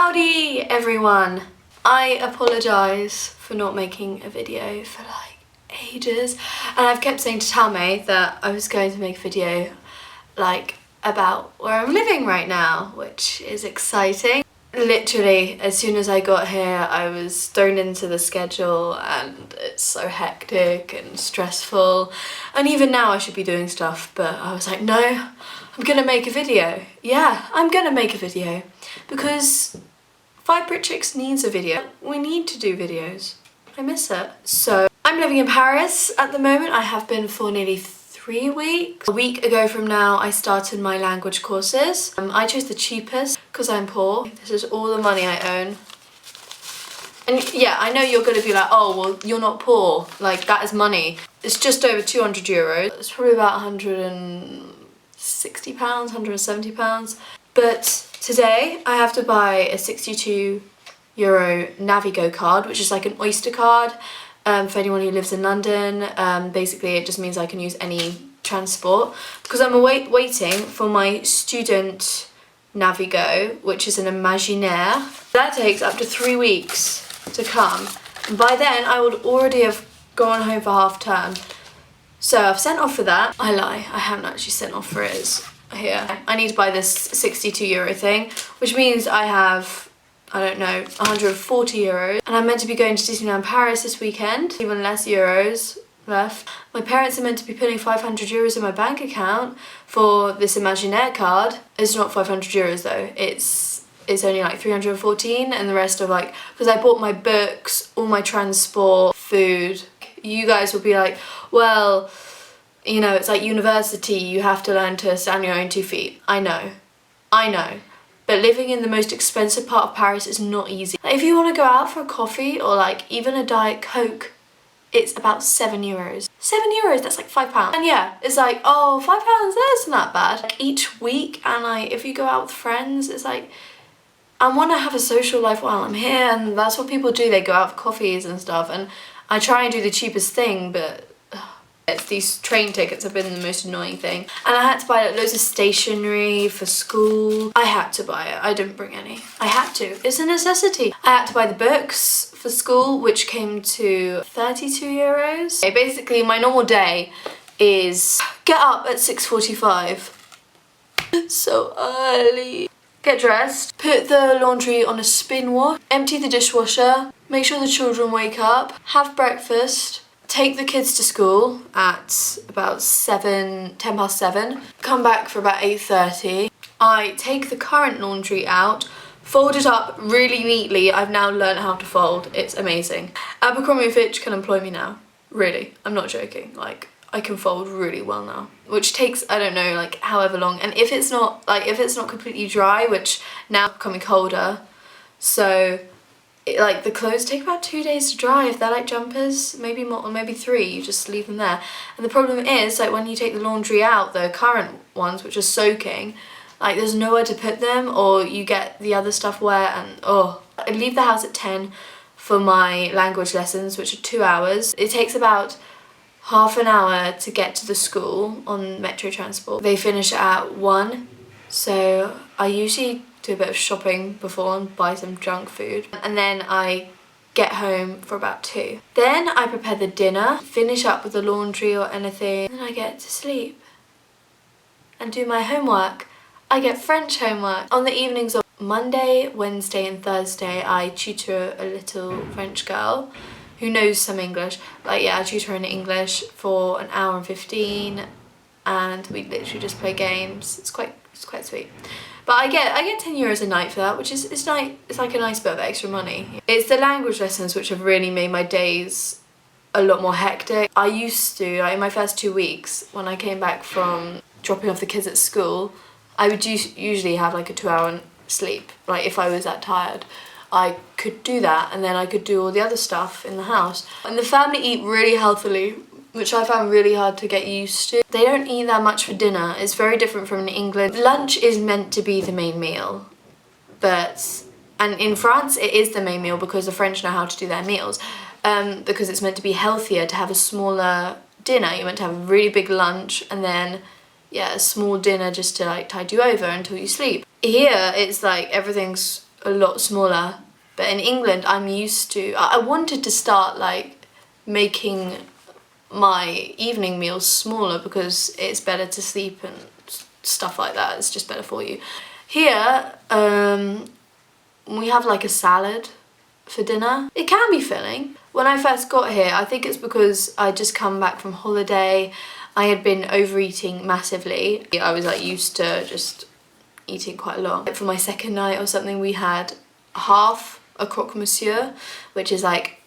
Howdy everyone! I apologise for not making a video for like ages, and I've kept saying to Tame that I was going to make a video like about where I'm living right now, which is exciting. Literally as soon as I got here I was thrown into the schedule and it's so hectic and stressful, and even now I should be doing stuff, but I was like, no, I'm gonna make a video. Yeah, I'm gonna make a video because Five Brit Chicks needs a video. We need to do videos. I miss it. So I'm living in Paris at the moment. I have been for nearly 3 weeks. A week ago from now I started my language courses. I chose the cheapest because I'm poor. This is all the money I own. And yeah, I know you're gonna be like, oh well, you're not poor, like that is money. It's just over 200 euros. It's probably about 160 pounds, 170 pounds. But today I have to buy a 62 euro Navigo card, which is like an Oyster card for anyone who lives in London. Basically it just means I can use any transport because I'm waiting for my student Navigo, which is an Imaginaire. That takes up to 3 weeks to come. And by then I would already have gone home for half term. So I've sent off for that. I lie, I haven't actually sent off for it. It's here. I need to buy this 62 euro thing, which means I have, I don't know, 140 euros. And I'm meant to be going to Disneyland Paris this weekend, even less euros left. My parents are meant to be putting 500 euros in my bank account for this Imaginaire card. It's not 500 euros though, it's only like 314, and the rest of like, because I bought my books, all my transport, food. You guys will be like, well, you know, it's like university, you have to learn to stand on your own 2 feet. I know. But living in the most expensive part of Paris is not easy. Like, if you want to go out for a coffee or like even a Diet Coke, it's about 7 euros. 7 euros, that's like £5. And yeah, it's like, oh, £5, that's not bad. Like each week, and like if you go out with friends, it's like, I want to have a social life while I'm here, and that's what people do. They go out for coffees and stuff, and I try and do the cheapest thing, but these train tickets have been the most annoying thing. And I had to buy like loads of stationery for school. I had to buy it. I didn't bring any. I had to. It's a necessity. I had to buy the books for school, which came to 32 euros. Okay, basically my normal day is get up at 6:45. So early. Get dressed, put the laundry on a spin wash, empty the dishwasher, make sure the children wake up, have breakfast, take the kids to school at about 10 past 7, come back for about 8:30. I take the current laundry out, fold it up really neatly. I've now learned how to fold. It's amazing. Abercrombie & Fitch can employ me now. Really, I'm not joking. Like, I can fold really well now, which takes, I don't know, like however long. And if it's not completely dry, which now it's becoming colder, so like the clothes take about 2 days to dry if they're like jumpers, maybe more, or maybe 3, you just leave them there. And the problem is, like when you take the laundry out, the current ones which are soaking, like there's nowhere to put them, or you get the other stuff wet, and oh. I leave the house at 10 for my language lessons, which are 2 hours. It takes about half an hour to get to the school on metro transport. They finish at 1, so I usually do a bit of shopping before and buy some junk food, and then I get home for about 2. Then I prepare the dinner, finish up with the laundry or anything, and then I get to sleep and do my homework. I get French homework. On the evenings of Monday, Wednesday and Thursday I tutor a little French girl who knows some English. Like yeah, I tutor her in English for 1 hour and 15, and we literally just play games. It's quite sweet. But I get 10 euros a night for that, which is it's nice. It's like a nice bit of extra money. It's the language lessons which have really made my days a lot more hectic. I used to, like in my first 2 weeks, when I came back from dropping off the kids at school, I would usually have like a 2-hour sleep. Like if I was that tired, I could do that, and then I could do all the other stuff in the house. And the family eat really healthily, which I found really hard to get used to. They don't eat that much for dinner. It's very different from in England. Lunch is meant to be the main meal, and in France it is the main meal because the French know how to do their meals, because it's meant to be healthier to have a smaller dinner. You're meant to have a really big lunch and then yeah, a small dinner just to like tide you over until you sleep. Here it's like everything's a lot smaller. But in England, I'm used to, I wanted to start like making my evening meals smaller because it's better to sleep and stuff like that. It's just better for you. Here, we have like a salad for dinner. It can be filling. When I first got here, I think it's because I just come back from holiday. I had been overeating massively. I was like used to just eating quite a lot. For my second night or something, we had half a croque monsieur, which is like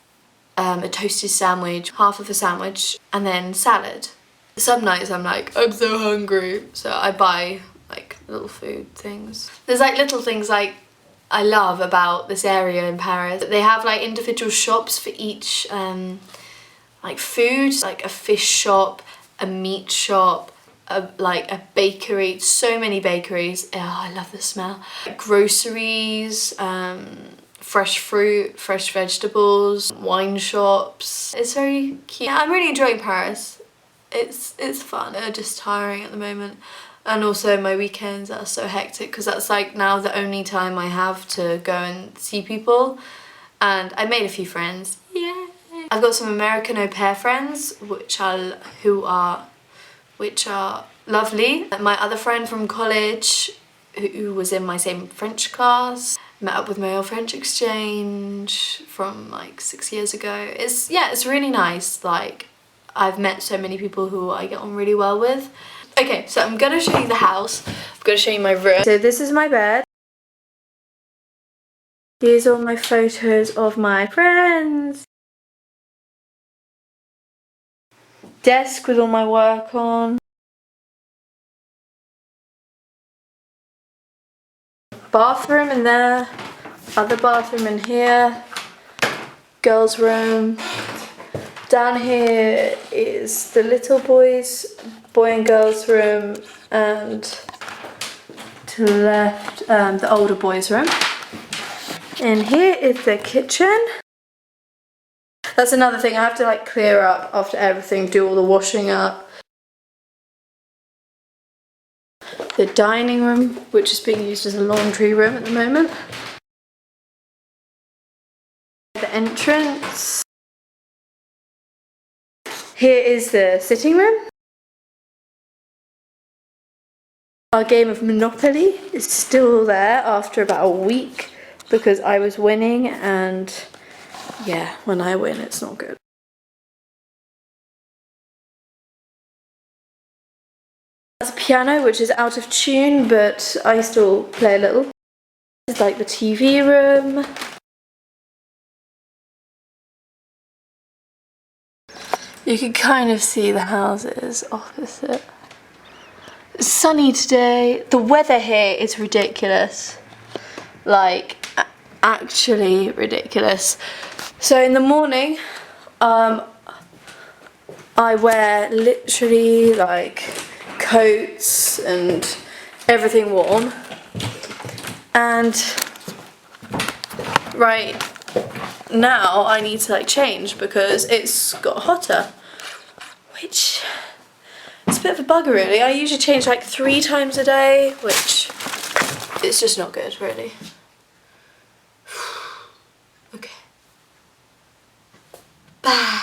a toasted sandwich, half of a sandwich, and then salad. Some nights I'm like, I'm so hungry, so I buy like little food things. There's like little things like I love about this area in Paris. They have like individual shops for each like food, like a fish shop, a meat shop, like a bakery, so many bakeries. Oh, I love the smell. Groceries, fresh fruit, fresh vegetables, wine shops. It's very cute. Yeah, I'm really enjoying Paris. It's fun. They're just tiring at the moment. And also my weekends are so hectic because that's like now the only time I have to go and see people. And I made a few friends. Yay! I've got some American au pair friends which are lovely. My other friend from college who was in my same French class, met up with my old French exchange from like 6 years ago. It's really nice. Like I've met so many people who I get on really well with. Okay, so I'm gonna show you the house. I'm gonna show you my room. So this is my bed. Here's all my photos of my friends. Desk with all my work on. Bathroom in there. Other bathroom in here. Girls' room. Down here is the little boy and girls room, and to the left the older boys room. And here is the kitchen. That's another thing, I have to like clear up after everything, do all the washing up. The dining room, which is being used as a laundry room at the moment. The entrance. Here is the sitting room. Our game of Monopoly is still there after about a week because I was winning, and yeah, when I win it's not good. That's a piano which is out of tune, but I still play a little. This is like the TV room. You can kind of see the houses opposite. It's sunny today. The weather here is ridiculous. Like, actually ridiculous. So in the morning, I wear literally like coats and everything warm. And right now I need to like change because it's got hotter, which it's a bit of a bugger really. I usually change like 3 times a day, which is just not good really. Okay. Bye.